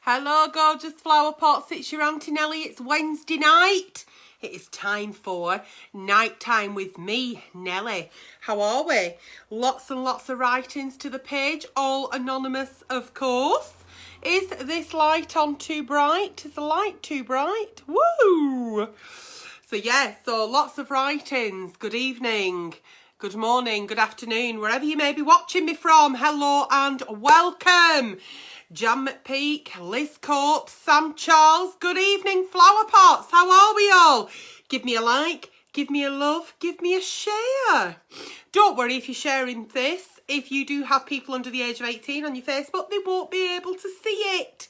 Hello, gorgeous flower pots. It's your Aunty Nelly. It's Wednesday night. It is time for Nighttime with me, Nelly. How are we? Lots and lots of writings to the page, all anonymous, of course. Is this light on too bright? Is the light too bright? Woo! So lots of writings. Good evening, good morning, good afternoon, wherever you may be watching me from. Hello and welcome. Jan McPeak, Liz Cope, Sam Charles, good evening, flower pots. How are we all? Give me a like, give me a love, give me a share. Don't worry if you're sharing this. If you do have people under the age of 18 on your Facebook, they won't be able to see it.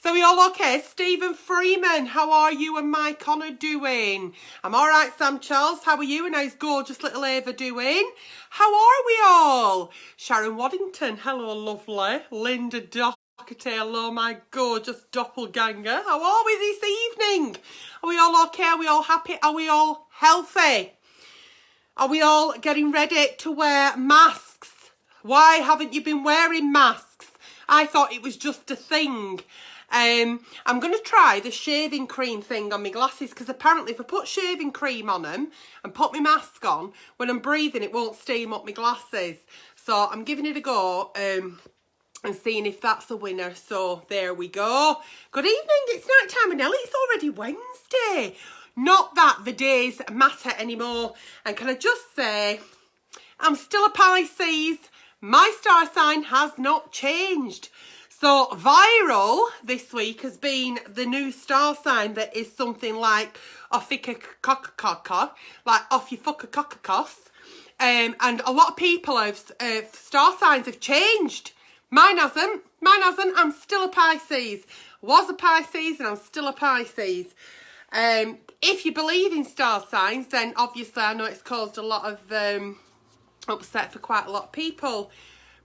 So we all okay? Stephen Freeman, how are you and Mike Connor doing? I'm all right, Sam Charles. How are you and how's gorgeous little Ava doing? How are we all? Sharon Waddington, hello, lovely. Linda Doherty, hello, my gorgeous doppelganger. How are we this evening? Are we all okay? Are we all happy? Are we all healthy? Are we all getting ready to wear masks? Why haven't you been wearing masks? I thought it was just a thing. I'm going to try the shaving cream thing on my glasses because apparently if I put shaving cream on them and put my mask on, when I'm breathing it won't steam up my glasses. So I'm giving it a go and seeing if that's a winner. So there we go. Good evening, it's Nighttime with Nelly. It's already Wednesday. Not that the days matter anymore. And can I just say, I'm still a Pisces. My star sign has not changed. So viral this week has been the new star sign that is something like off your cock, like off your fucker cockacos. And a lot of people have star signs have changed. Mine hasn't. I'm still a Pisces. Was a Pisces and I'm still a Pisces. If you believe in star signs, then obviously I know it's caused a lot of upset for quite a lot of people.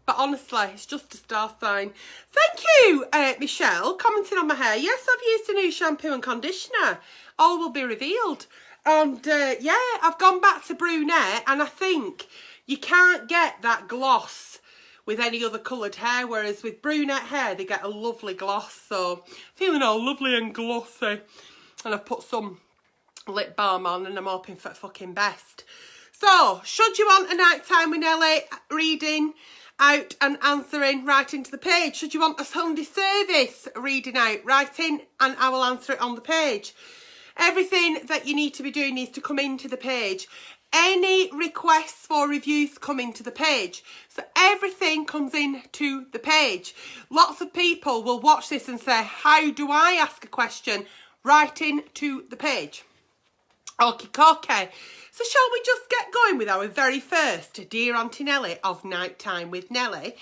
But honestly, it's just a star sign. Thank you, Michelle, commenting on my hair. Yes, I've used a new shampoo and conditioner. All will be revealed. And yeah, I've gone back to brunette. And I think you can't get that gloss with any other coloured hair. Whereas with brunette hair, they get a lovely gloss. So feeling all lovely and glossy. And I've put some lip balm on and I'm hoping for fucking best. So, should you want a Nighttime with Nelly reading out and answering, writing to the page? Should you want a Sunday service reading out, writing, and I will answer it on the page? Everything that you need to be doing needs to come into the page. Any requests for reviews come into the page. So everything comes into the page. Lots of people will watch this and say, how do I ask a question? Writing to the page. Okay. So shall we just get going with our very first Dear Aunty Nelly of Nighttime with Nelly?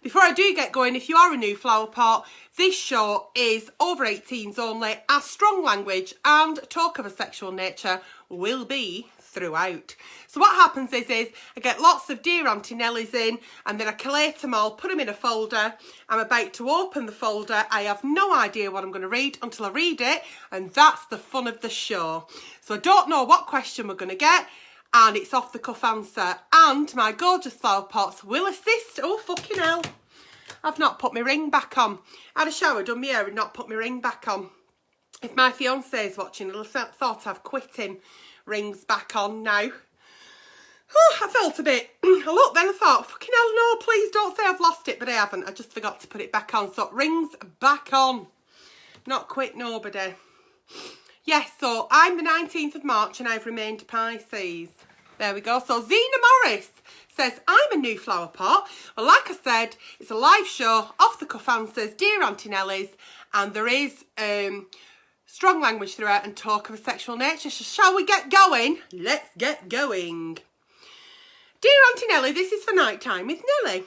Before I do get going, if you are a new flower pot, this show is over 18s only, as strong language and talk of a sexual nature will be throughout. So what happens is I get lots of Dear Aunty Nellies in and then I collate them all, put them in a folder. I'm about to open the folder. I have no idea what I'm going to read until I read it, and that's the fun of the show. So I don't know what question we're going to get, and it's off the cuff answer. And my gorgeous flower pots will assist. Oh, fucking hell. I've not put my ring back on. I had a shower, done my hair and not put my ring back on. If my fiance is watching, he'll have thought I've quit him. Rings back on now. Oh, I felt a bit, I looked then I thought, fucking hell no, please don't say I've lost it, but I haven't. I just forgot to put it back on. So rings back on. Not quit nobody. Yes, so I'm the 19th of March and I've remained Pisces. There we go. So Zena Morris says, I'm a new flower pot. Well, like I said, it's a live show, off the cuff answers, Dear Aunty Nelly's, and there is strong language throughout and talk of a sexual nature. So shall we get going? Let's get going. Dear Aunty Nelly, this is for Nighttime with Nelly.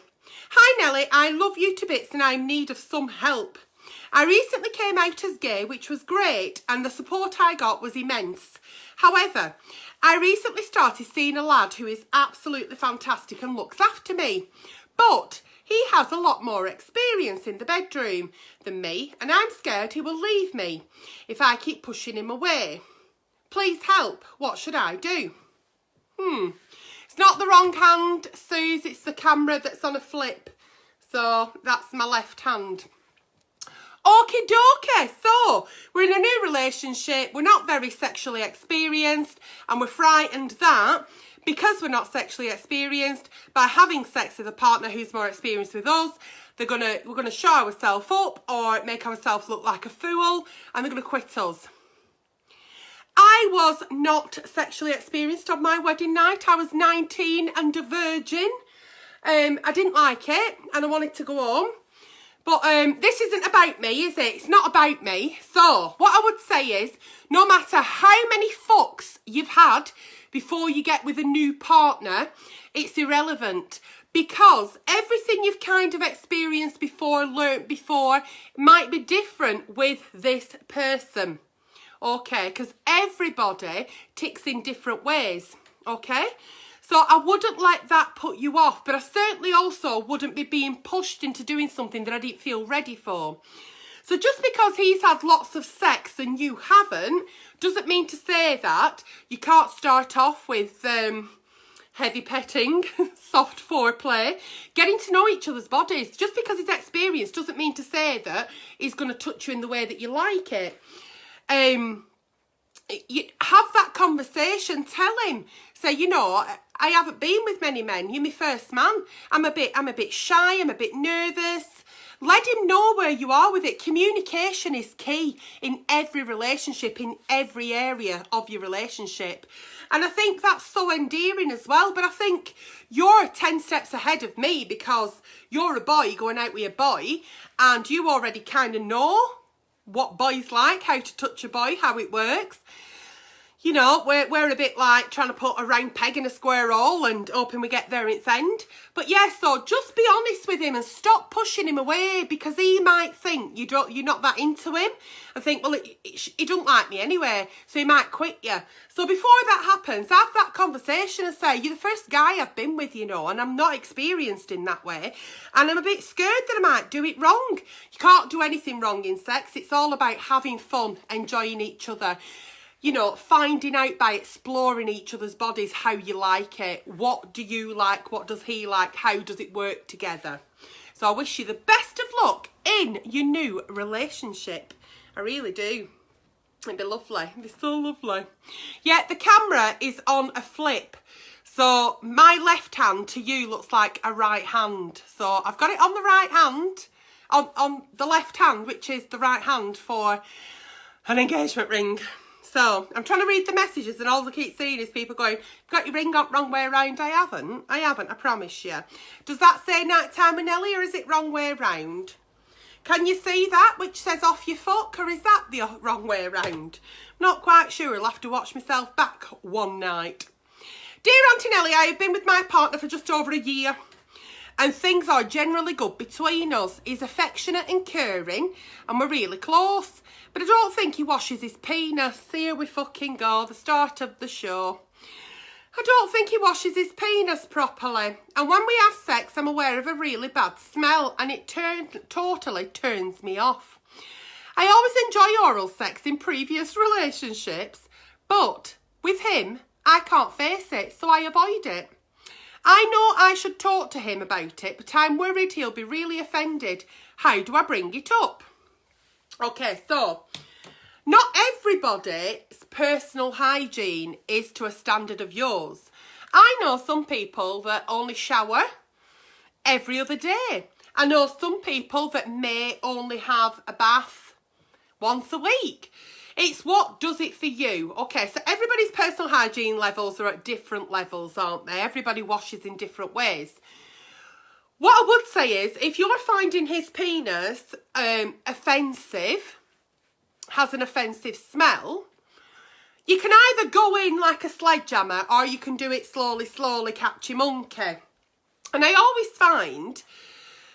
Hi Nelly, I love you to bits and I'm in need of some help. I recently came out as gay, which was great, and the support I got was immense. However, I recently started seeing a lad who is absolutely fantastic and looks after me. But he has a lot more experience in the bedroom than me, and I'm scared he will leave me if I keep pushing him away. Please help. What should I do? It's not the wrong hand, Suze. It's the camera that's on a flip. So that's my left hand. Okie dokie. So, we're in a new relationship. We're not very sexually experienced. And we're frightened that because we're not sexually experienced, by having sex with a partner who's more experienced with us, we're gonna show ourselves up or make ourselves look like a fool, and they're gonna quit us. I was not sexually experienced on my wedding night. I was 19 and a virgin. I didn't like it and I wanted to go home. But this isn't about me, is it? It's not about me. So what I would say is, no matter how many fucks you've had before you get with a new partner, it's irrelevant. Because everything you've kind of experienced before, learnt before, might be different with this person. Okay, because everybody ticks in different ways. Okay? So I wouldn't let that put you off, but I certainly also wouldn't be being pushed into doing something that I didn't feel ready for. So just because he's had lots of sex and you haven't, doesn't mean to say that you can't start off with heavy petting, soft foreplay, getting to know each other's bodies. Just because he's experienced doesn't mean to say that he's going to touch you in the way that you like it. You have that conversation, tell him, say, you know, I haven't been with many men, you're my first man, I'm a bit shy, I'm a bit nervous. Let him know where you are with it. Communication is key in every relationship, in every area of your relationship. And I think that's so endearing as well. But I think you're 10 steps ahead of me because you're a boy going out with a boy and you already kind of know what boys like, how to touch a boy, how it works. You know, we're a bit like trying to put a round peg in a square hole and hoping we get there at the end. But yeah, so just be honest with him and stop pushing him away, because he might think you're not that into him and think, well, he don't like me anyway, so he might quit you. So before that happens, have that conversation and say, you're the first guy I've been with, you know, and I'm not experienced in that way. And I'm a bit scared that I might do it wrong. You can't do anything wrong in sex. It's all about having fun, enjoying each other. You know, finding out by exploring each other's bodies how you like it. What do you like? What does he like? How does it work together? So I wish you the best of luck in your new relationship. I really do. It'd be lovely. It'd be so lovely. Yeah, the camera is on a flip. So my left hand to you looks like a right hand. So I've got it on the right hand, on the left hand, which is the right hand for an engagement ring. So I'm trying to read the messages and all I keep seeing is people going, got your ring on wrong way around. I haven't, I promise you. Does that say Nighttime with Nelly or is it wrong way around? Can you see that, which says off your fuck, or is that the wrong way around? I'm not quite sure. I'll have to watch myself back one night. Dear Aunty Nelly, I have been with my partner for just over a year and things are generally good between us. He's affectionate and caring and we're really close. But I don't think he washes his penis. Here we fucking go, the start of the show. I don't think he washes his penis properly. And when we have sex, I'm aware of a really bad smell and it totally turns me off. I always enjoy oral sex in previous relationships, but with him, I can't face it, so I avoid it. I know I should talk to him about it, but I'm worried he'll be really offended. How do I bring it up? Okay, so not everybody's personal hygiene is to a standard of yours. I know some people that only shower every other day. I know some people that may only have a bath once a week. It's what does it for you. Okay, so everybody's personal hygiene levels are at different levels, aren't they? Everybody washes in different ways. What I would say is, if you're finding his penis offensive, has an offensive smell, you can either go in like a sledgehammer or you can do it slowly, catchy monkey. And I always find,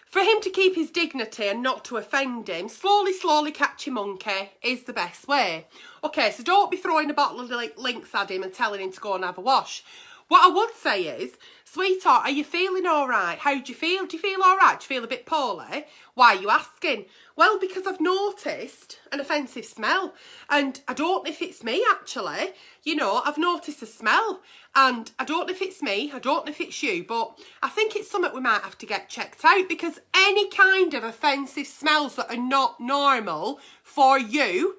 for him to keep his dignity and not to offend him, slowly catchy monkey is the best way. Okay, so don't be throwing a bottle of Lynx at him and telling him to go and have a wash. What I would say is, sweetheart, are you feeling all right? How do you feel? Do you feel all right? Do you feel a bit poorly? Why are you asking? Well, because I've noticed an offensive smell. And I don't know if it's me, actually. You know, I've noticed a smell. And I don't know if it's me. I don't know if it's you. But I think it's something we might have to get checked out. Because any kind of offensive smells that are not normal for you,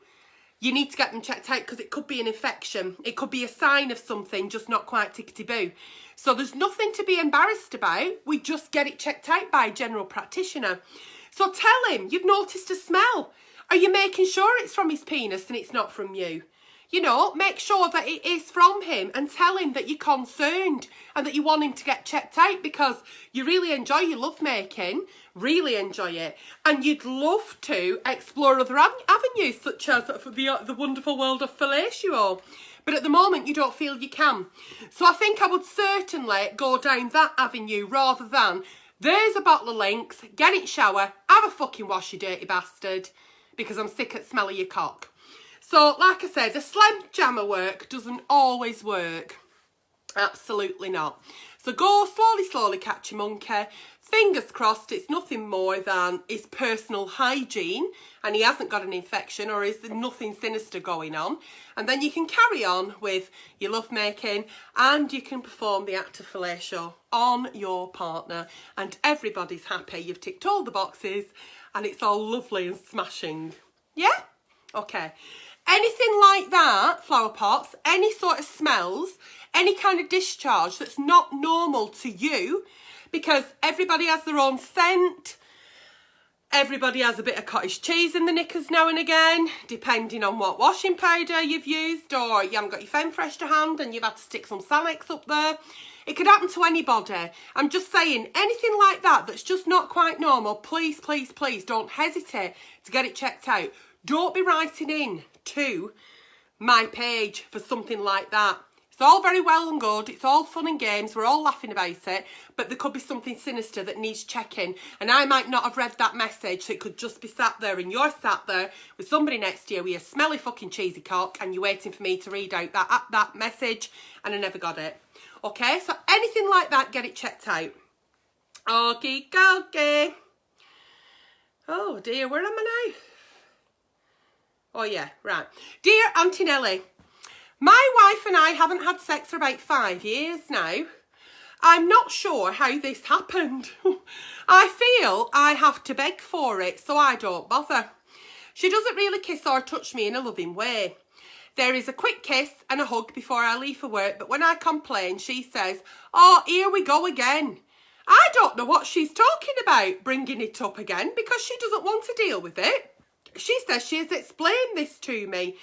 you need to get them checked out, because it could be an infection. It could be a sign of something just not quite tickety-boo. So there's nothing to be embarrassed about. We just get it checked out by a general practitioner. So tell him you've noticed a smell. Are you making sure it's from his penis and it's not from you? You know, make sure that it is from him, and tell him that you're concerned and that you want him to get checked out, because you really enjoy your lovemaking, really enjoy it, and you'd love to explore other avenues, such as the wonderful world of fellatio. But at the moment, you don't feel you can. So I think I would certainly go down that avenue rather than, there's a bottle of Lynx, get it shower, have a fucking wash, you dirty bastard, because I'm sick at smelling your cock. So, like I said, the sledgehammer work doesn't always work. Absolutely not. So go slowly, catch a monkey. Fingers crossed it's nothing more than his personal hygiene and he hasn't got an infection, or is there nothing sinister going on. And then you can carry on with your lovemaking, and you can perform the act of fellatio on your partner, and everybody's happy. You've ticked all the boxes and it's all lovely and smashing. Yeah? Okay. Anything like that, flower pots, any sort of smells, any kind of discharge that's not normal to you, because everybody has their own scent, everybody has a bit of cottage cheese in the knickers now and again, depending on what washing powder you've used, or you haven't got your Femme Fresh to hand and you've had to stick some Salex up there. It could happen to anybody. I'm just saying, anything like that that's just not quite normal, please, please, please don't hesitate to get it checked out. Don't be writing in to my page for something like that. It's all very well and good. It's all fun and games. We're all laughing about it. But there could be something sinister that needs checking. And I might not have read that message. So it could just be sat there, and you're sat there with somebody next to you with a smelly fucking cheesy cock, and you're waiting for me to read out that message, and I never got it. Okay, so anything like that, get it checked out. Okie dokie. Oh dear, where am I now? Oh yeah, right. Dear Aunty Nelly, my wife and I haven't had sex for about 5 years now. I'm not sure how this happened. I feel I have to beg for it, so I don't bother. She doesn't really kiss or touch me in a loving way. There is a quick kiss and a hug before I leave for work, but when I complain, she says, "Oh, here we go again." I don't know what she's talking about, bringing it up again, because she doesn't want to deal with it. She says she has explained this to me,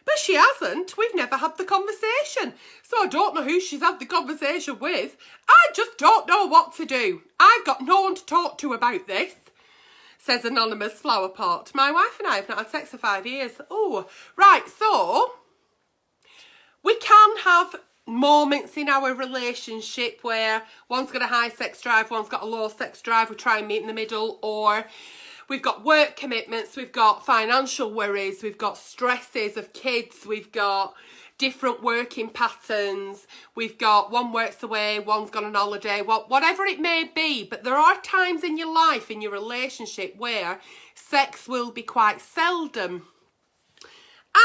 but she hasn't. We've never had the conversation. So I don't know who she's had the conversation with. I just don't know what to do. I've got no one to talk to about this, says anonymous flower pot. My wife and I have not had sex for 5 years. Oh, right. So we can have moments in our relationship where one's got a high sex drive, one's got a low sex drive. We try and meet in the middle, or we've got work commitments, we've got financial worries, we've got stresses of kids, we've got different working patterns, we've got one works away, one's gone on holiday, whatever it may be. But there are times in your life, in your relationship, where sex will be quite seldom.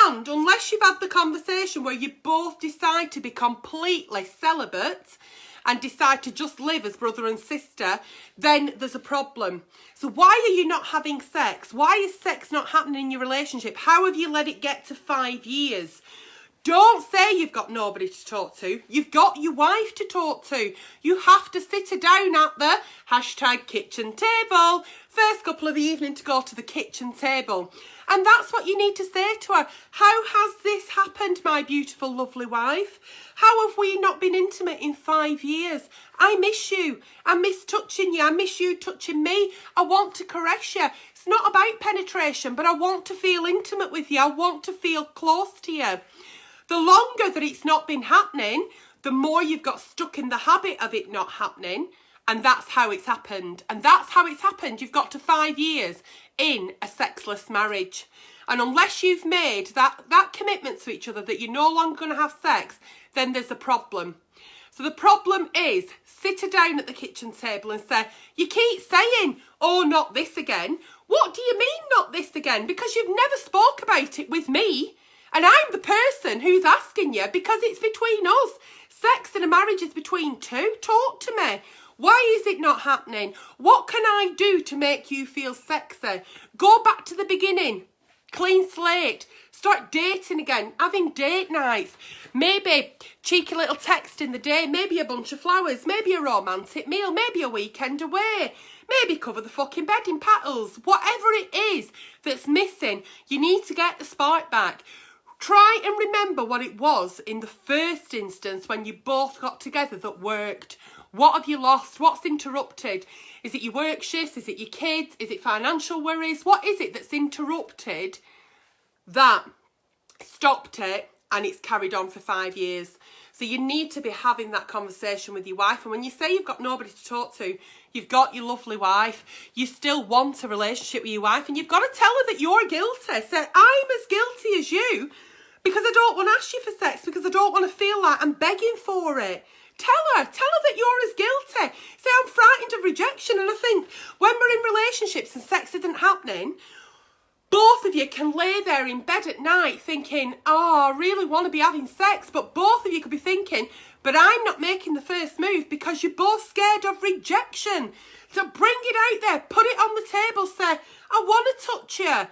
And unless you've had the conversation where you both decide to be completely celibate and decide to just live as brother and sister, then there's a problem. So why are you not having sex? Why is sex not happening in your relationship? How have you let it get to 5 years? Don't say you've got nobody to talk to. You've got your wife to talk to. You have to sit her down at the #kitchen table. First couple of the evening to go to the kitchen table. And that's what you need to say to her. How has this happened, my beautiful, lovely wife? How have we not been intimate in 5 years? I miss you. I miss touching you. I miss you touching me. I want to caress you. It's not about penetration, but I want to feel intimate with you. I want to feel close to you. The longer that it's not been happening, the more you've got stuck in the habit of it not happening. And that's how it's happened. And that's how it's happened. You've got to 5 years in a sexless marriage. And unless you've made that commitment to each other that you're no longer going to have sex, then there's a problem. So the problem is, sit her down at the kitchen table and say, you keep saying, oh, not this again. What do you mean, not this again? Because you've never spoke about it with me. And I'm the person who's asking you because it's between us. Sex in a marriage is between two. Talk to me. Why is it not happening? What can I do to make you feel sexy? Go back to the beginning. Clean slate. Start dating again. Having date nights. Maybe cheeky little text in the day. Maybe a bunch of flowers. Maybe a romantic meal. Maybe a weekend away. Maybe cover the fucking bed in petals. Whatever it is that's missing, you need to get the spark back. Try and remember what it was in the first instance when you both got together that worked. What have you lost? What's interrupted? Is it your work shifts? Is it your kids? Is it financial worries? What is it that's interrupted that stopped it and it's carried on for 5 years? So you need to be having that conversation with your wife. And when you say you've got nobody to talk to, you've got your lovely wife, you still want a relationship with your wife, and you've got to tell her that you're guilty. Say, I'm as guilty as you because I don't want to ask you for sex, because I don't want to feel like I'm begging for it. Tell her that you're as guilty. Say, I'm frightened of rejection. And I think when we're in relationships and sex isn't happening, both of you can lay there in bed at night thinking, oh, I really want to be having sex. But both of you could be thinking, but I'm not making the first move because you're both scared of rejection. So bring it out there. Put it on the table. Say, I want to touch you.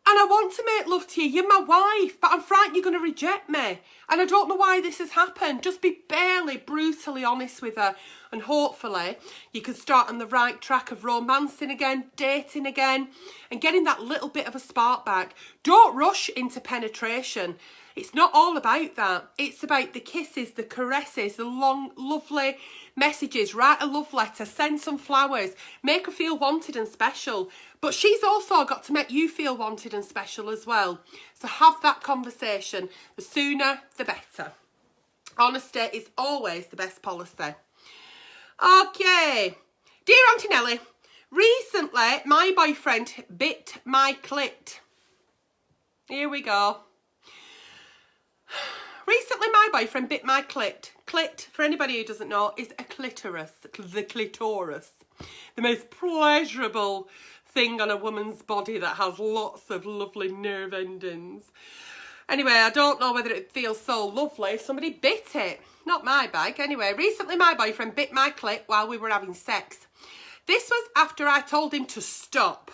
And I want to make love to you. You're my wife, but I'm frightened you're going to reject me. And I don't know why this has happened. Just be barely, brutally honest with her. And hopefully you can start on the right track of romancing again, dating again, and getting that little bit of a spark back. Don't rush into penetration. It's not all about that. It's about the kisses, the caresses, the long, lovely messages. Write a love letter, send some flowers, make her feel wanted and special. But she's also got to make you feel wanted and special as well. So have that conversation. The sooner, the better. Honesty is always the best policy. Okay. Dear Aunty Nelly, recently my boyfriend bit my clit. Here we go. Recently my boyfriend bit my clit. Clit, for anybody who doesn't know, is a clitoris. The clitoris. The most pleasurable thing on a woman's body that has lots of lovely nerve endings. Anyway, I don't know whether it feels so lovely if somebody bit it. Not my bag. Anyway, recently my boyfriend bit my clit while we were having sex. This was after I told him to stop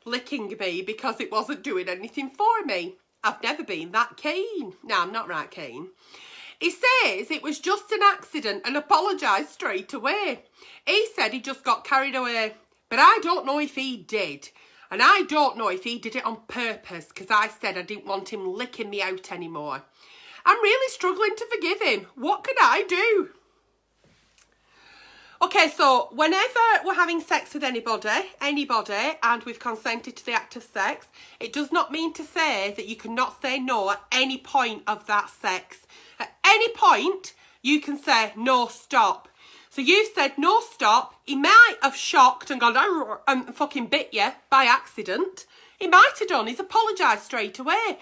licking me because it wasn't doing anything for me. I've never been that keen. No, I'm not right keen. He says it was just an accident and apologised straight away. He said he just got carried away. But I don't know if he did. And I don't know if he did it on purpose because I said I didn't want him licking me out anymore. I'm really struggling to forgive him. What can I do? Okay, so whenever we're having sex with anybody, and we've consented to the act of sex, it does not mean to say that you cannot say no at any point of that sex. At any point, you can say, no, stop. So you said, no, stop. He might have shocked and gone, and fucking bit you by accident. He might have done. He's apologised straight away.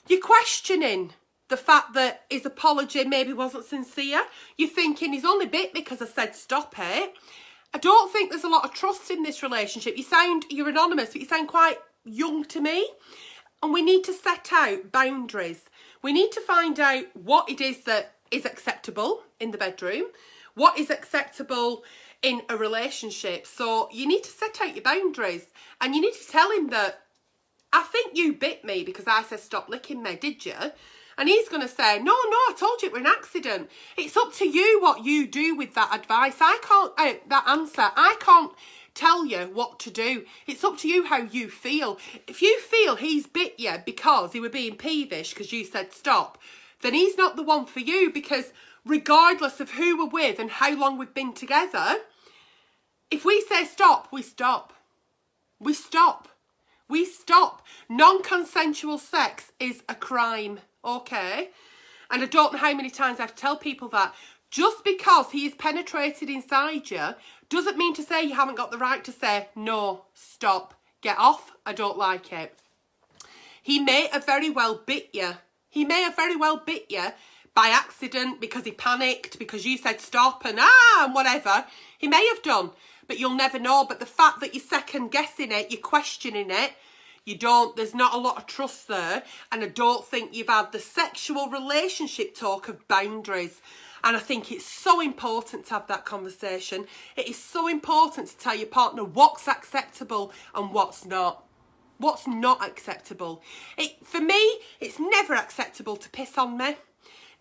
You're questioning the fact that his apology maybe wasn't sincere. You're thinking he's only bit because I said stop it. I don't think there's a lot of trust in this relationship. You're anonymous, but you sound quite young to me. And we need to set out boundaries. We need to find out what it is that is acceptable in the bedroom, what is acceptable in a relationship. So you need to set out your boundaries, and you need to tell him that, I think you bit me because I said stop licking me, did you? And he's going to say, no, I told you it was an accident. It's up to you what you do with that advice. That answer. I can't tell you what to do. It's up to you how you feel. If you feel he's bit you because he were being peevish because you said stop, then he's not the one for you, because regardless of who we're with and how long we've been together, if we say stop, we stop. We stop. We stop. Non-consensual sex is a crime. Okay, and I don't know how many times I have to tell people that just because he is penetrated inside you doesn't mean to say you haven't got the right to say, no, stop, get off, I don't like it. He may have very well bit you. He may have very well bit you by accident, because he panicked, because you said stop and whatever. He may have done, but you'll never know. But the fact that you're second guessing it, you're questioning it, there's not a lot of trust there. And I don't think you've had the sexual relationship talk of boundaries. And I think it's so important to have that conversation. It is so important to tell your partner what's acceptable and what's not. What's not acceptable. For me, it's never acceptable to piss on me.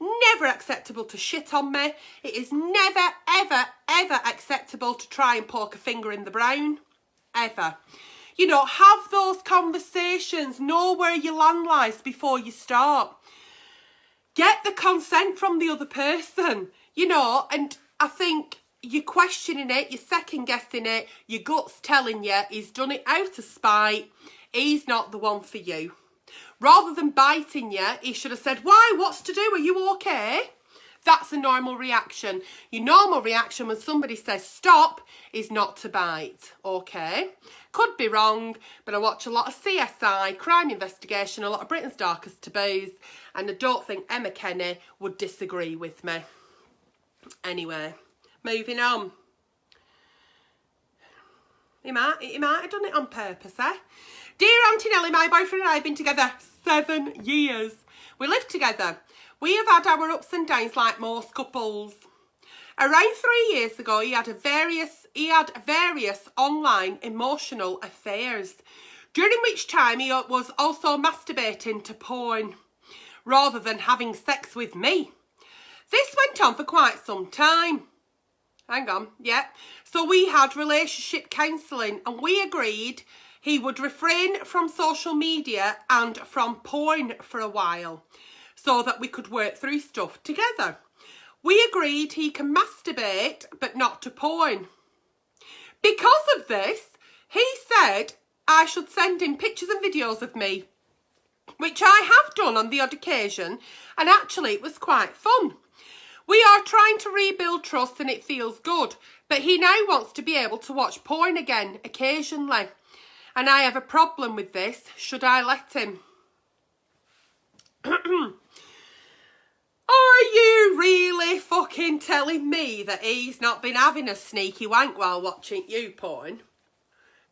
Never acceptable to shit on me. It is never, ever, ever acceptable to try and poke a finger in the brown. Ever. Have those conversations. Know where your land lies before you start. Get the consent from the other person, and I think you're questioning it, you're second guessing it, your gut's telling you he's done it out of spite, he's not the one for you. Rather than biting you, he should have said, why, what's to do, are you okay? That's a normal reaction. Your normal reaction when somebody says stop is not to bite, okay? Could be wrong, but I watch a lot of CSI, crime investigation, a lot of Britain's Darkest Taboos, and I don't think Emma Kenny would disagree with me. Anyway, moving on. He might have done it on purpose, eh? Dear Aunty Nelly, my boyfriend and I have been together 7 years. We live together. We have had our ups and downs like most couples. Around 3 years ago, he had various online emotional affairs, during which time he was also masturbating to porn, rather than having sex with me. This went on for quite some time. Hang on, yeah. So we had relationship counselling, and we agreed he would refrain from social media and from porn for a while, so that we could work through stuff together. We agreed he can masturbate, but not to porn. Because of this, he said I should send him pictures and videos of me, which I have done on the odd occasion, and actually it was quite fun. We are trying to rebuild trust and it feels good, but he now wants to be able to watch porn again occasionally, and I have a problem with this. Should I let him? Are you really fucking telling me that he's not been having a sneaky wank while watching you porn?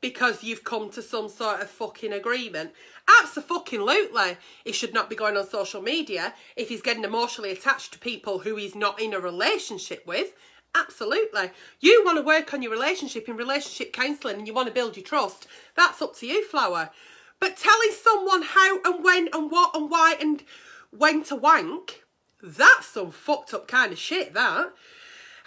Because you've come to some sort of fucking agreement? Abso-fucking-lutely. He should not be going on social media if he's getting emotionally attached to people who he's not in a relationship with. Absolutely. You want to work on your relationship in relationship counselling and you want to build your trust. That's up to you, Flower. But telling someone how and when and what and why and when to wank, that's some fucked up kind of shit, that.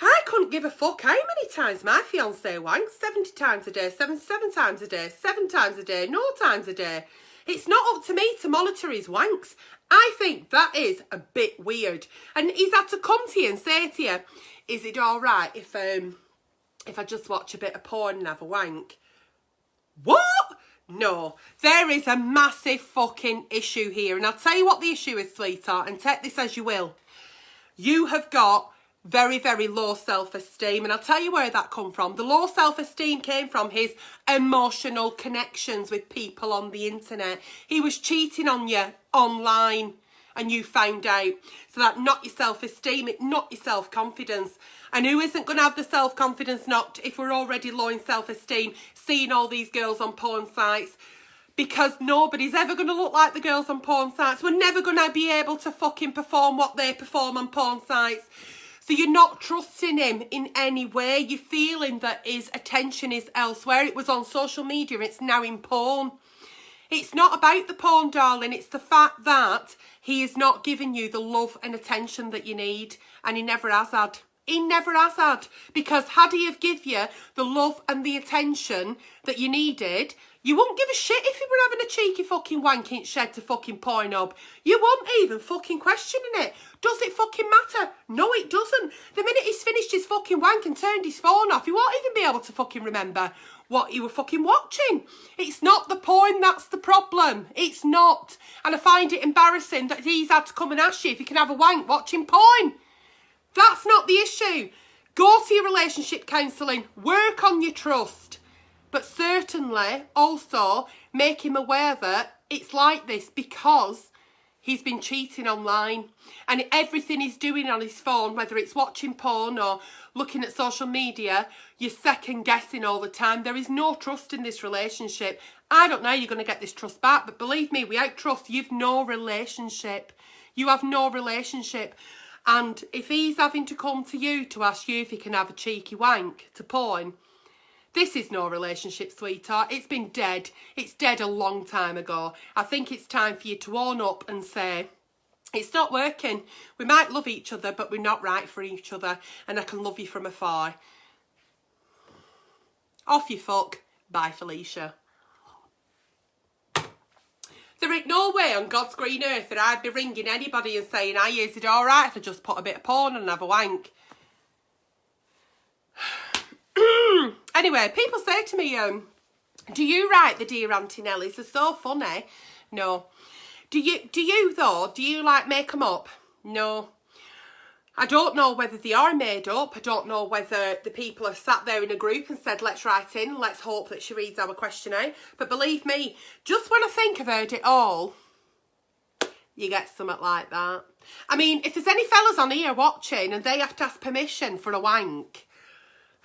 I couldn't give a fuck how many times my fiancé wanks. 70 times a day, 77 times a day, 7 times a day, no times a day. It's not up to me to monitor his wanks. I think that is a bit weird. And he's had to come to you and say to you, is it all right if I just watch a bit of porn and have a wank? What? No, there is a massive fucking issue here. And I'll tell you what the issue is, sweetheart, and take this as you will. You have got very, very low self-esteem. And I'll tell you where that come from. The low self-esteem came from his emotional connections with people on the internet. He was cheating on you online and you found out. So that knocked your self-esteem, it knocked your self-confidence. And who isn't going to have the self-confidence knocked if we're already low in self-esteem, seeing all these girls on porn sites? Because nobody's ever going to look like the girls on porn sites. We're never going to be able to fucking perform what they perform on porn sites. So you're not trusting him in any way. You're feeling that his attention is elsewhere. It was on social media, it's now in porn. It's not about the porn, darling. It's the fact that he is not giving you the love and attention that you need. And he never has had. He never has had. Because had he have give you the love and the attention that you needed, you wouldn't give a shit if he were having a cheeky fucking wank in shed to fucking Pornhub. You wouldn't even fucking questioning it. Does it fucking matter? No, it doesn't. The minute he's finished his fucking wank and turned his phone off, he won't even be able to fucking remember what you were fucking watching. It's not the porn that's the problem. It's not. And I find it embarrassing that he's had to come and ask you if you can have a wank watching porn. That's not the issue. Go to your relationship counselling. Work on your trust. But certainly also make him aware that it's like this because he's been cheating online. And everything he's doing on his phone, whether it's watching porn or looking at social media, you're second guessing all the time. There is no trust in this relationship. I don't know how you're going to get this trust back, but believe me, without trust, you've no relationship. You have no relationship. And if he's having to come to you to ask you if he can have a cheeky wank to porn, this is no relationship, sweetheart. It's been dead. It's dead a long time ago. I think it's time for you to own up and say, it's not working. We might love each other, but we're not right for each other. And I can love you from afar. Off you fuck. Bye, Felicia. There ain't no way on God's green earth that I'd be ringing anybody and saying, is it alright if I just put a bit of porn and have a wank? Anyway, people say to me, do you write the Dear Aunty Nellies? They're so funny. No. Do you though? Do you like make them up? No. I don't know whether they are made up. I don't know whether the people have sat there in a group and said, let's write in, let's hope that she reads our questionnaire. But believe me, just when I think I've heard it all, you get something like that. I mean, if there's any fellas on here watching and they have to ask permission for a wank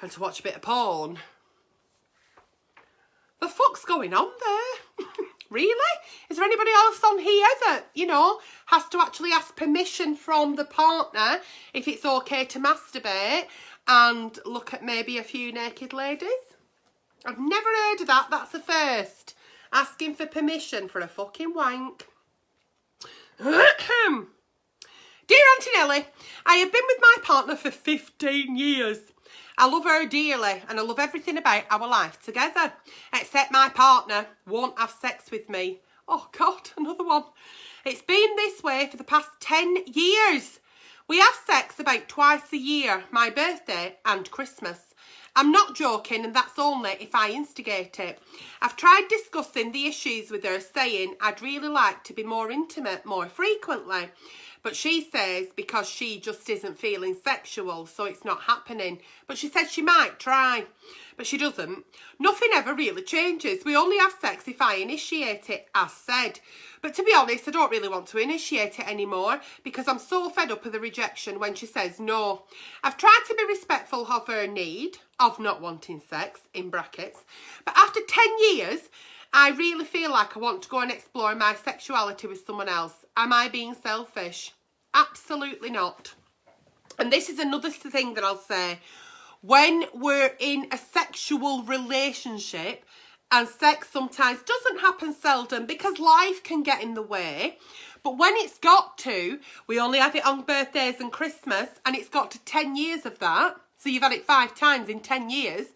and to watch a bit of porn, the fuck's going on there? Really? Is there anybody else on here that, you know, has to actually ask permission from the partner if it's okay to masturbate and look at maybe a few naked ladies? I've never heard of that. That's the first. Asking for permission for a fucking wank. Dear Aunty Nelly, I have been with my partner for 15 years. I love her dearly and I love everything about our life together, except my partner won't have sex with me. Oh God, another one. It's been this way for the past 10 years. We have sex about twice a year, my birthday and Christmas. I'm not joking, and that's only if I instigate it. I've tried discussing the issues with her, saying I'd really like to be more intimate more frequently. But she says because she just isn't feeling sexual, so it's not happening. But she said she might try, but she doesn't. Nothing ever really changes. We only have sex if I initiate it, as said. But to be honest, I don't really want to initiate it anymore because I'm so fed up of the rejection when she says no. I've tried to be respectful of her need of not wanting sex, in brackets. But after 10 years, I really feel like I want to go and explore my sexuality with someone else. Am I being selfish? Absolutely not. And this is another thing that I'll say. When we're in a sexual relationship, and sex sometimes doesn't happen seldom because life can get in the way. But when it's got to, we only have it on birthdays and Christmas, and it's got to 10 years of that. So you've had it 5 times in 10 years.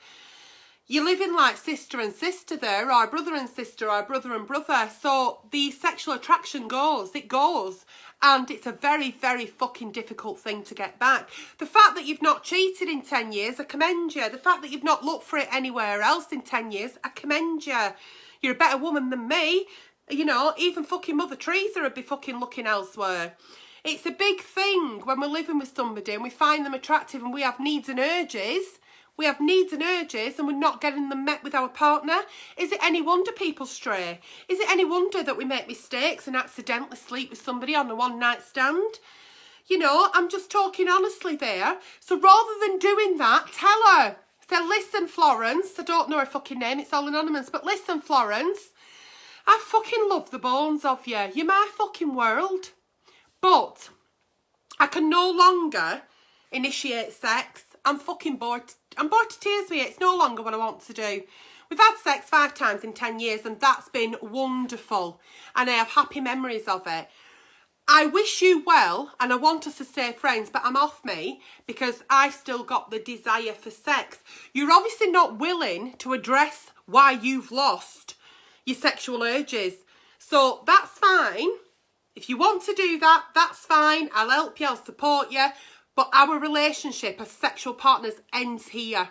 You're living like sister and sister there, or brother and sister, or brother and brother. So the sexual attraction goes, it goes. And it's a very, very fucking difficult thing to get back. The fact that you've not cheated in 10 years, I commend you. The fact that you've not looked for it anywhere else in 10 years, I commend you. You're a better woman than me. You know, even fucking Mother Teresa would be fucking looking elsewhere. It's a big thing when we're living with somebody and we find them attractive and we have needs and urges. We have needs and urges and we're not getting them met with our partner. Is it any wonder people stray? Is it any wonder that we make mistakes and accidentally sleep with somebody on a one-night stand? You know, I'm just talking honestly there. So rather than doing that, tell her. Say, listen, Florence. I don't know her fucking name. It's all anonymous. But listen, Florence. I fucking love the bones of you. You're my fucking world. But I can no longer initiate sex. I'm fucking bored. I'm bored to tears with it. It's no longer what I want to do. We've had sex 5 times in 10 years and that's been wonderful. And I have happy memories of it. I wish you well and I want us to stay friends, but I'm off me because I still got the desire for sex. You're obviously not willing to address why you've lost your sexual urges. So that's fine. If you want to do that, that's fine. I'll help you. I'll support you. But our relationship as sexual partners ends here.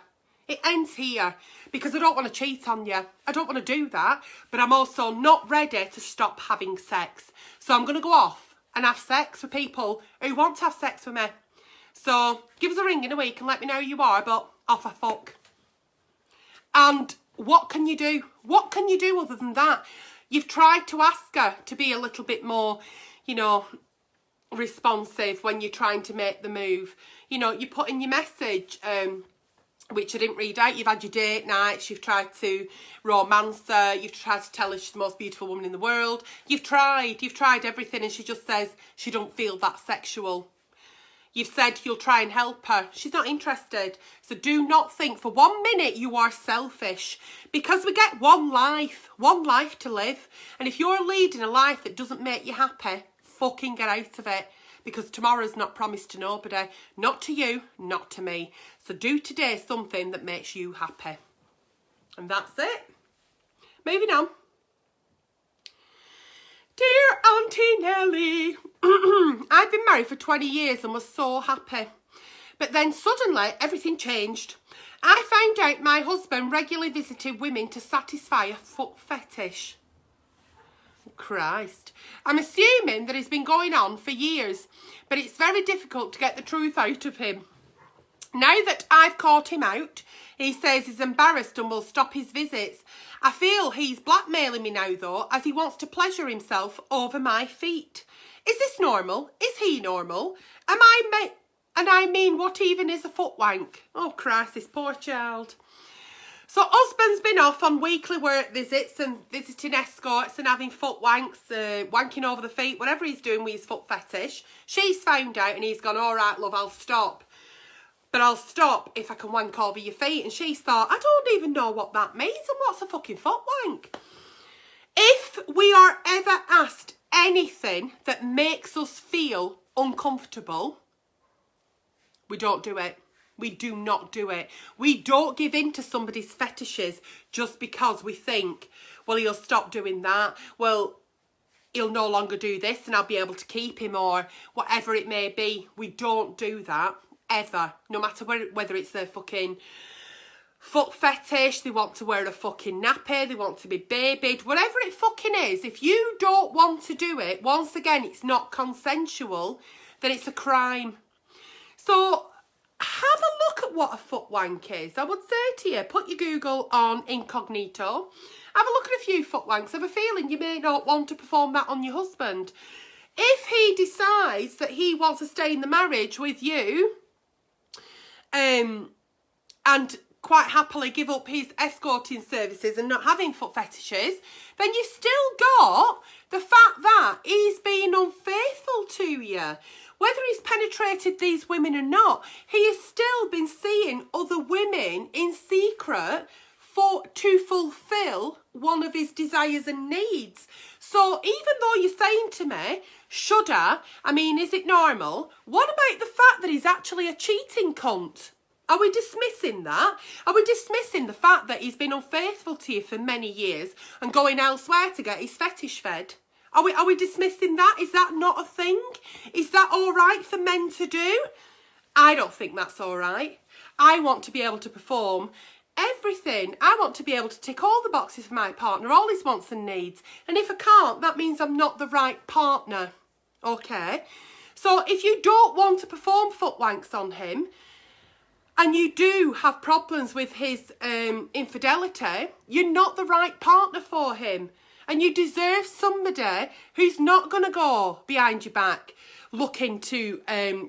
It ends here because I don't want to cheat on you. I don't want to do that. But I'm also not ready to stop having sex. So I'm going to go off and have sex with people who want to have sex with me. So give us a ring in a week and let me know who you are. But off I fuck. And what can you do? What can you do other than that? You've tried to ask her to be a little bit more, you know, responsive when you're trying to make the move. You know, you put in your message, which I didn't read out. You've had your date nights, you've tried to romance her, you've tried to tell her she's the most beautiful woman in the world. You've tried everything, and she just says she don't feel that sexual. You've said you'll try and help her. She's not interested. So do not think for 1 minute you are selfish, because we get one life to live. And if you're leading a life that doesn't make you happy, fucking get out of it, because tomorrow's not promised to nobody. Not to you, not to me. So do today something that makes you happy. And that's it. Moving on. Dear Aunty Nelly, I've been married for 20 years and was so happy. But then suddenly everything changed. I found out my husband regularly visited women to satisfy a foot fetish. Christ. I'm assuming that it's been going on for years, but it's very difficult to get the truth out of him. Now that I've caught him out, he says he's embarrassed and will stop his visits. I feel he's blackmailing me now though, as he wants to pleasure himself over my feet. Is this normal? Is he normal? I mean, what even is a foot wank? Oh Christ, this poor child. So husband's been off on weekly work visits and visiting escorts and having foot wanks, wanking over the feet, whatever he's doing with his foot fetish. She's found out and he's gone, all right, love, I'll stop. But I'll stop if I can wank over your feet. And she's thought, I don't even know what that means, and what's a fucking foot wank? If we are ever asked anything that makes us feel uncomfortable, we don't do it. We do not do it. We don't give in to somebody's fetishes just because we think, well, he'll stop doing that. Well, he'll no longer do this and I'll be able to keep him, or whatever it may be. We don't do that, ever. No matter whether it's their fucking foot fetish, they want to wear a fucking nappy, they want to be babied, whatever it fucking is. If you don't want to do it, once again, it's not consensual, then it's a crime. So have a look at what a foot wank is. I would say to you, put your Google on incognito. Have a look at a few foot wanks. I have a feeling you may not want to perform that on your husband. If he decides that he wants to stay in the marriage with you, and quite happily give up his escorting services and not having foot fetishes, then you've still got the fact that he's being unfaithful to you. Whether he's penetrated these women or not, he has still been seeing other women in secret to fulfill one of his desires and needs. So even though you're saying to me, should I mean, is it normal? What about the fact that he's actually a cheating cunt? Are we dismissing that? Are we dismissing the fact that he's been unfaithful to you for many years and going elsewhere to get his fetish fed? Are we dismissing that? Is that not a thing? Is that all right for men to do? I don't think that's all right. I want to be able to perform everything. I want to be able to tick all the boxes for my partner, all his wants and needs. And if I can't, that means I'm not the right partner. Okay? So if you don't want to perform foot wanks on him, and you do have problems with his infidelity, you're not the right partner for him. And you deserve somebody who's not going to go behind your back looking to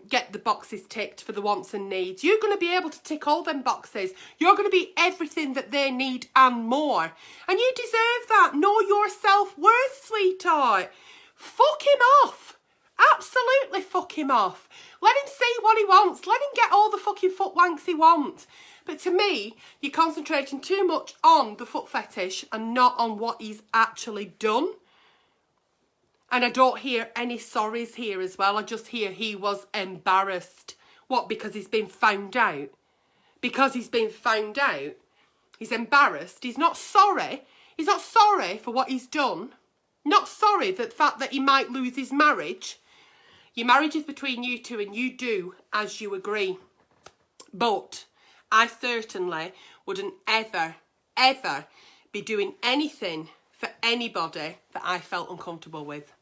get the boxes ticked for the wants and needs. You're going to be able to tick all them boxes. You're going to be everything that they need and more. And you deserve that. Know your self-worth, sweetheart. Fuck him off. Absolutely fuck him off. Let him see what he wants. Let him get all the fucking foot wanks he wants. But to me, you're concentrating too much on the foot fetish and not on what he's actually done. And I don't hear any sorries here as well. I just hear he was embarrassed. What, because he's been found out? Because he's been found out, he's embarrassed. He's not sorry. He's not sorry for what he's done. Not sorry for the fact that he might lose his marriage. Your marriage is between you two and you do as you agree. But I certainly wouldn't ever, ever be doing anything for anybody that I felt uncomfortable with.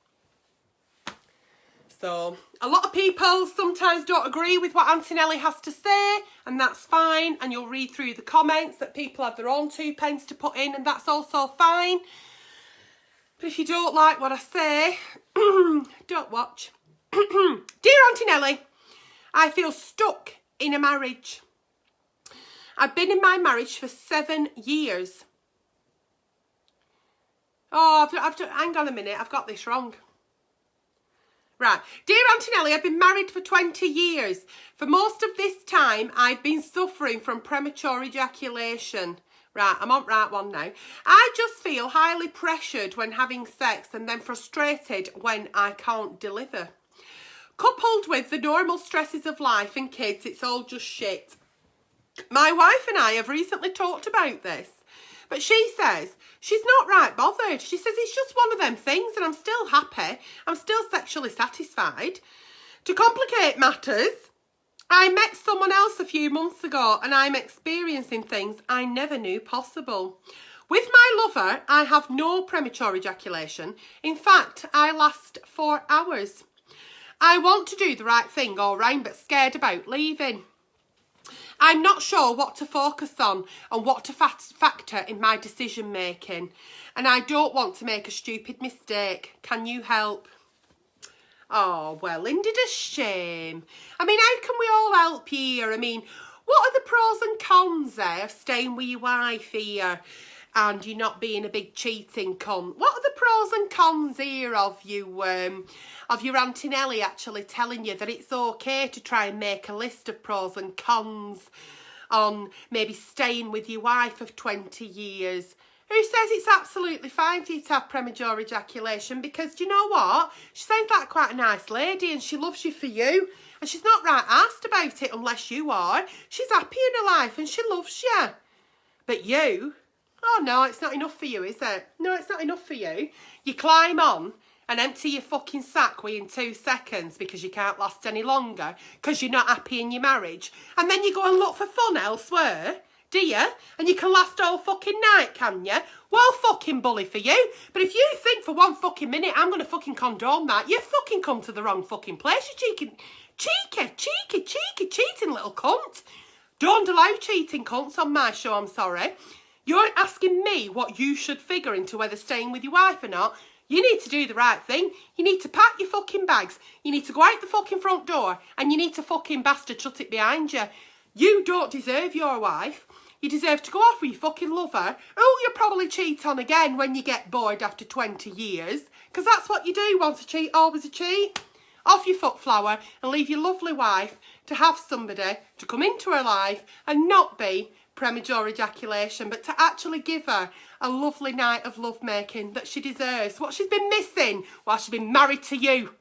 So, a lot of people sometimes don't agree with what Aunty Nelly has to say, and that's fine. And you'll read through the comments that people have their own 2 pence to put in, and that's also fine. But But if you don't like what I say, don't watch. Dear Aunty Nelly, I feel stuck in a marriage. I've been in my marriage for 7 years. Oh, hang on a minute, I've got this wrong. Right. Dear Aunty Nelly, I've been married for 20 years. For most of this time, I've been suffering from premature ejaculation. Right, I'm on right one now. I just feel highly pressured when having sex and then frustrated when I can't deliver. Coupled with the normal stresses of life and kids, it's all just shit. My wife and I have recently talked about this, but she says she's not right bothered. She says it's just one of them things and I'm still happy. I'm still sexually satisfied. To complicate matters, I met someone else a few months ago and I'm experiencing things I never knew possible. With my lover, I have no premature ejaculation. In fact, I last 4 hours. I want to do the right thing all round, but scared about leaving. I'm not sure what to focus on and what to factor in my decision making. And I don't want to make a stupid mistake. Can you help? Oh, well, isn't it a shame? I mean, how can we all help here? I mean, what are the pros and cons there of staying with your wife here and you not being a big cheating cunt? What are the pros and cons here of you, of your Aunty Nelly actually telling you that it's okay to try and make a list of pros and cons on maybe staying with your wife of 20 years? Who says it's absolutely fine for you to have premature ejaculation? Because do you know what? She sounds like quite a nice lady and she loves you for you. And she's not right asked about it unless you are. She's happy in her life and she loves you. But you, oh no, it's not enough for you, is it? No, it's not enough for you. You climb on and empty your fucking sack within 2 seconds because you can't last any longer because you're not happy in your marriage. And then you go and look for fun elsewhere. Do you? And you can last all fucking night, can you? Well, fucking bully for you. But if you think for 1 fucking minute I'm going to fucking condone that, you fucking come to the wrong fucking place, you cheating little cunt. Don't allow cheating cunts on my show, I'm sorry. You're asking me what you should figure into whether staying with your wife or not. You need to do the right thing. You need to pack your fucking bags. You need to go out the fucking front door and you need to fucking bastard shut it behind you. You don't deserve your wife. You deserve to go off with your fucking lover, who you'll probably cheat on again when you get bored after 20 years. Because that's what you do. Once a cheat, always a cheat. Off your foot flower and leave your lovely wife to have somebody to come into her life and not be premature ejaculation, but to actually give her a lovely night of lovemaking that she deserves. What she's been missing while she's been married to you.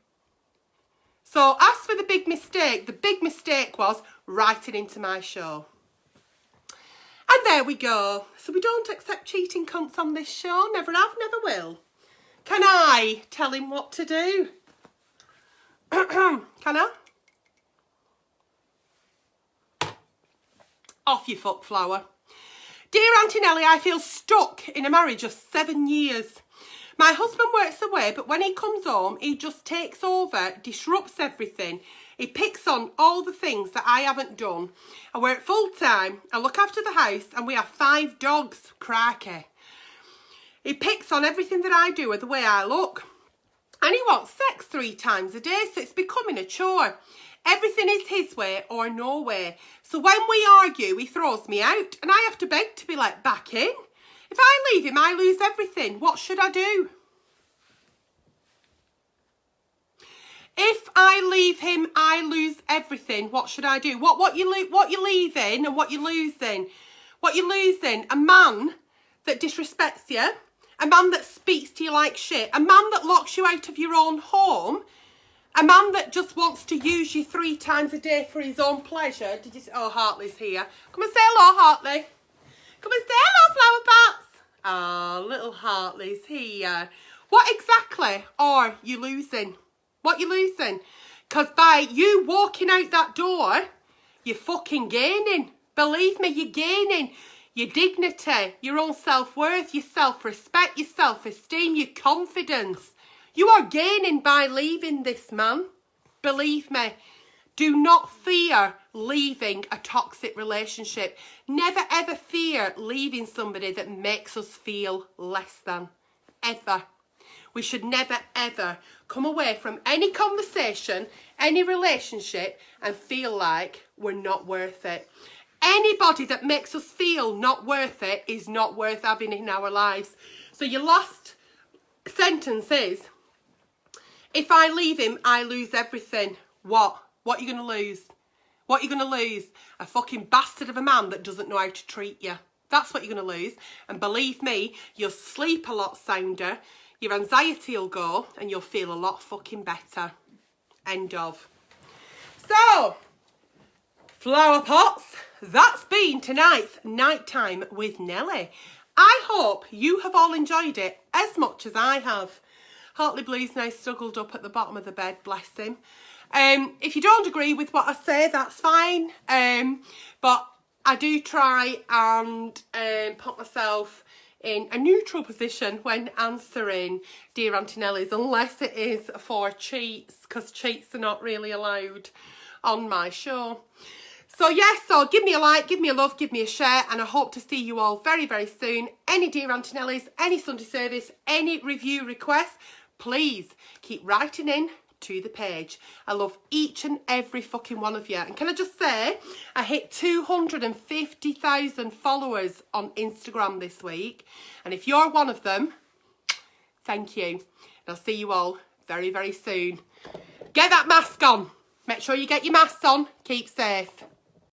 So as for the big mistake was writing into my show. And there we go. So we don't accept cheating cunts on this show. Never have, never will. Can I tell him what to do? Can I? Off your fuck flower. Dear Aunty Nelly, I feel stuck in a marriage of 7 years. My husband works away, but when he comes home, he just takes over, disrupts everything. He picks on all the things that I haven't done. I work full time, I look after the house, and we have 5 dogs. Crikey. He picks on everything that I do or the way I look. And he wants sex 3 times a day, so it's becoming a chore. Everything is his way or no way. So when we argue, he throws me out, and I have to beg to be let back in. If I leave him, I lose everything. What should I do? If I leave him, I lose everything. What should I do? What you leaving and what you're losing? What you're losing? A man that disrespects you, a man that speaks to you like shit, a man that locks you out of your own home, a man that just wants to use you 3 times a day for his own pleasure. Did you say, oh, Hartley's here. Come and say hello, Hartley. Come and say hello, flower pots. Oh, little Hartley's here. What exactly are you losing? What you losing? Because by you walking out that door, you're fucking gaining. Believe me, you're gaining your dignity, your own self-worth, your self-respect, your self-esteem, your confidence. You are gaining by leaving this man. Believe me. Do not fear leaving a toxic relationship. Never ever fear leaving somebody that makes us feel less than. Ever. We should never, ever come away from any conversation, any relationship, and feel like we're not worth it. Anybody that makes us feel not worth it is not worth having in our lives. So your last sentence is, if I leave him, I lose everything. What? What are you going to lose? What are you going to lose? A fucking bastard of a man that doesn't know how to treat you. That's what you're going to lose. And believe me, you'll sleep a lot sounder, your anxiety will go, and you'll feel a lot fucking better. End of. So, flower pots, that's been tonight's Nighttime with Nelly. I hope you have all enjoyed it as much as I have. Hartley Blue's now snuggled up at the bottom of the bed, bless him. If you don't agree with what I say, that's fine. But I do try and put myself in a neutral position when answering Dear Aunty Nelly's, unless it is for cheats, because cheats are not really allowed on my show. So yes, so give me a like, give me a love, give me a share, and I hope to see you all very, very soon. Any Dear Aunty Nelly's, any Sunday service, any review requests, please keep writing in to the page. I love each and every fucking one of you. And can I just say, I hit 250,000 followers on Instagram this week. And if you're one of them, thank you. And I'll see you all very, very soon. Get that mask on. Make sure you get your masks on. Keep safe.